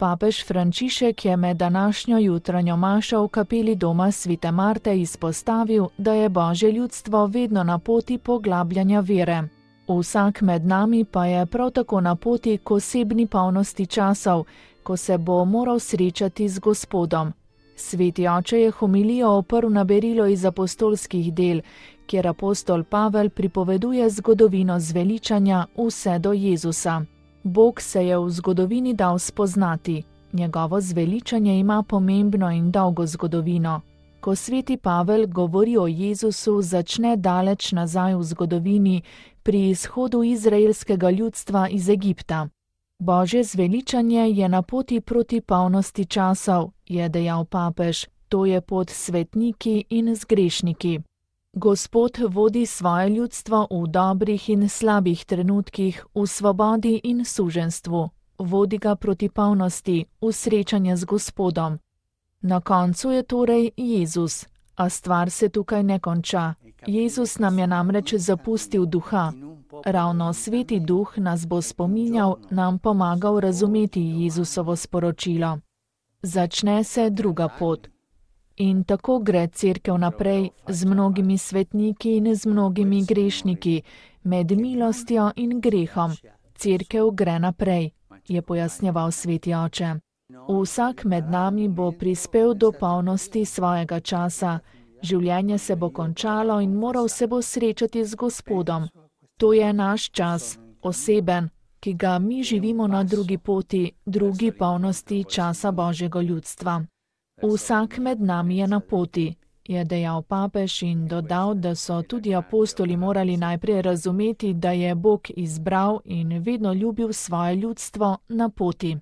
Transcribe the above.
Papež Frančišek je med današnjo jutranjo mašo v kapeli doma Svete Marte izpostavil, da je Božje ljudstvo vedno na poti poglabljanja vere. Vsak med nami pa je prav tako na poti k osebni polnosti časov, ko se bo moral srečati z Gospodom. Sveti oče je homilijo oprl na berilo iz apostolskih del, kjer apostol Pavel pripoveduje zgodovino zveličanja vse do Jezusa. Bog se je v zgodovini dal spoznati. Njegovo zveličanje ima pomembno in dolgo zgodovino. Ko sveti Pavel govori o Jezusu, začne daleč nazaj v zgodovini, pri izhodu izraelskega ljudstva iz Egipta. Božje zveličanje je na poti proti polnosti časov, je dejal papež, to je pot s svetniki in z grešniki. Gospod vodi svoje ljudstvo v dobrih in slabih trenutkih, v svobodi in suženstvu. Vodi ga proti polnosti, v srečanje z Gospodom. Na koncu je torej Jezus, a stvar se tukaj ne konča. Jezus nam je namreč zapustil duha. Ravno Sveti Duh nas bo spominjal, nam pomagal razumeti Jezusovo sporočilo. Začne se druga pot. In tako gre cerkev naprej, z mnogimi svetniki in z mnogimi grešniki, med milostjo in grehom. Cerkev gre naprej, je pojasnjeval sveti oče. Vsak med nami bo prispel do polnosti svojega časa. Življenje se bo končalo in moral se bo srečati z Gospodom. To je naš čas, oseben, ki ga mi živimo na drugi poti, drugi polnosti časa Božjega ljudstva. Vsak med nami je na poti, je dejal papež in dodal, da so tudi apostoli morali najprej razumeti, da je Bog izbral in vedno ljubil svoje ljudstvo na poti.